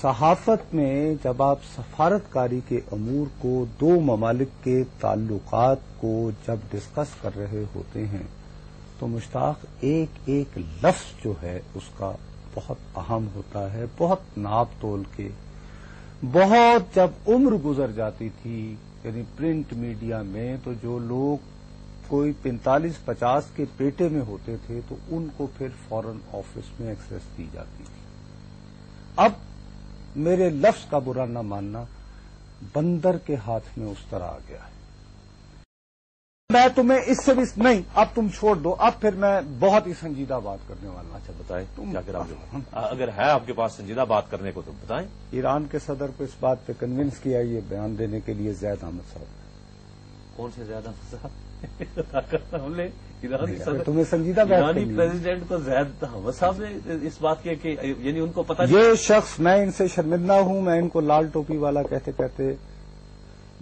صحافت میں جب آپ سفارتکاری کے امور کو، دو ممالک کے تعلقات کو جب ڈسکس کر رہے ہوتے ہیں تو مشتاق ایک ایک لفظ جو ہے اس کا بہت اہم ہوتا ہے، بہت ناپ تول کے، بہت جب عمر گزر جاتی تھی یعنی پرنٹ میڈیا میں تو جو لوگ کوئی 45-50 کے پیٹے میں ہوتے تھے تو ان کو پھر فورن آفس میں ایکسیس دی جاتی تھی۔ اب میرے لفظ کا برا نہ ماننا، بندر کے ہاتھ میں اس طرح آ گیا ہے۔ میں تمہیں اس سے بھی نہیں، اب تم چھوڑ دو، اب پھر میں بہت ہی سنجیدہ بات کرنے والا ہوں۔ اچھا بتائیں کیا کرا، اگر ہے آپ کے پاس سنجیدہ بات کرنے کو تو بتائیں۔ ایران کے صدر کو اس بات پہ کنونس کیا یہ بیان دینے کے لیے زید احمد صاحب۔ کون سے زید احمد صاحب؟ ہم نے تمہیں سنجیدہ ایرانی پریزیڈنٹ کو زید احمد صاحب نے اس بات کی کہ یعنی ان کو پتہ یہ شخص، میں ان سے شرمندہ ہوں، میں ان کو لال ٹوپی والا کہتے کہتے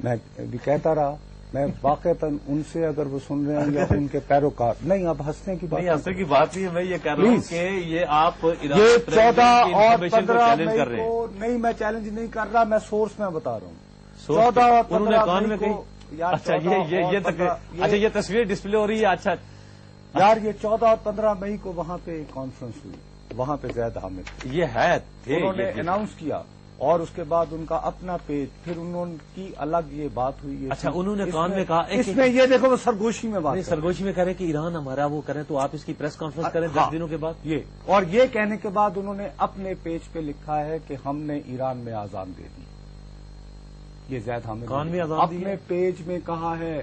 میں بھی کہتا رہا، میں واقعتاً ان سے اگر وہ سن رہے ہیں یا ان کے پیروکار، نہیں اب ہنسنے کی بات نہیں ہے، میں یہ کہہ رہا ہوں کہ یہ آپ یہ 14 اور 15 مئی کو نہیں، میں چیلنج نہیں کر رہا، میں سورس میں بتا رہا ہوں 14 اور 15 مئی کو۔ اچھا یہ تصویر ڈسپلے ہو رہی ہے۔ اچھا یار یہ 14 اور 15 مئی کو وہاں پہ کانفرنس ہوئی، وہاں پہ زید حامد یہ ہے انہوں نے اناؤنس کیا اور اس کے بعد ان کا اپنا پیج، پھر انہوں کی الگ یہ بات ہوئی۔ اچھا انہوں نے کان میں کہا، اس میں یہ دیکھو وہ سرگوشی میں بات، سرگوشی میں کریں کہ ایران ہمارا وہ کریں تو آپ اس کی پریس کانفرنس کریں 10 دنوں کے بعد یہ، اور یہ کہنے کے بعد انہوں نے اپنے پیج پہ لکھا ہے کہ ہم نے ایران میں آزان دے دی۔ یہ زید حامد نے اپنے پیج میں کہا ہے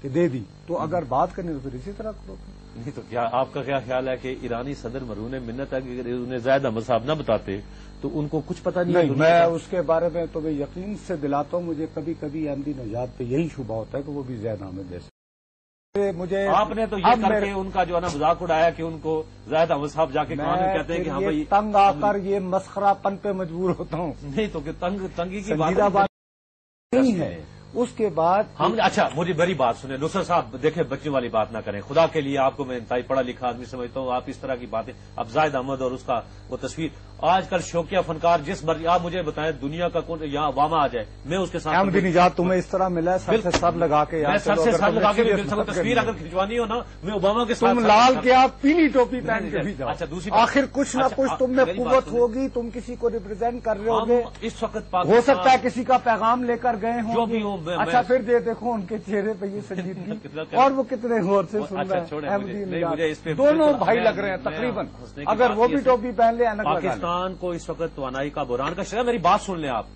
کہ دے دی، تو اگر بات کرنی تو پھر اسی طرح کرو۔ نہیں تو کیا آپ کا کیا خیال ہے کہ ایرانی صدر مرہون منت ہے کہ انہیں زید احمد صاحب نہ بتاتے تو ان کو کچھ پتہ نہیں؟ میں اس کے بارے میں تو میں یقین سے دلاتا ہوں، مجھے کبھی کبھی احمدی نژاد پہ یہی شبہ ہوتا ہے کہ وہ بھی زید احمد جیسے۔ مجھے آپ نے تو یہ کر کے ان کا جو ہے نا مذاق اڑایا کہ ان کو زید احمد صاحب جا کے کان میں کہتے ہیں کہ ہاں بھائی، تنگ آ کر یہ مسخرہ پن پہ مجبور ہوتا ہوں۔ نہیں تو کہ تنگی کی بات نہیں ہے۔ اس کے بعد ہم اچھا مجھے بڑی بات سنیں نصرت صاحب، دیکھیں بچوں والی بات نہ کریں خدا کے لیے، آپ کو میں انتہائی پڑھا لکھا آدمی سمجھتا ہوں، آپ اس طرح کی باتیں، اب زاہد احمد اور اس کا وہ تصویر، آج کل شوقیہ فنکار جس مرضی آپ مجھے بتائیں دنیا کا کون یہاں اوباما آ جائے میں اس کے ساتھ احمدی نژاد تمہیں اس طرح ملا ہے سر سے سر لگا کے؟ میں سر سے سر لگا کے مل سکوں، تصویر اگر کھنچوانی ہو نا میں اوباما کے ساتھ، تم لال کے آپ پیلی ٹوپی پہن کے بھی جاؤ۔ اچھا دوسری آخر کچھ نہ کچھ تم میں قوت ہوگی، تم کسی کو ریپرزینٹ کر رہے ہوگے، اس وقت ہو سکتا ہے کسی کا پیغام لے کر گئے ہوں، جو بھی ہو۔ اچھا پھر دیکھو ان کے چہرے پہ یہ سنجیدگی اور وہ کتنے غور سے سن رہے ہیں۔ احمدی نژاد دونوں بھائی لگ رہے ہیں تقریباً، اگر وہ بھی ٹوپی پہن لے۔ پاکستان کو اس وقت توانائی کا بحران کا شرح، میری بات سن لیں آپ،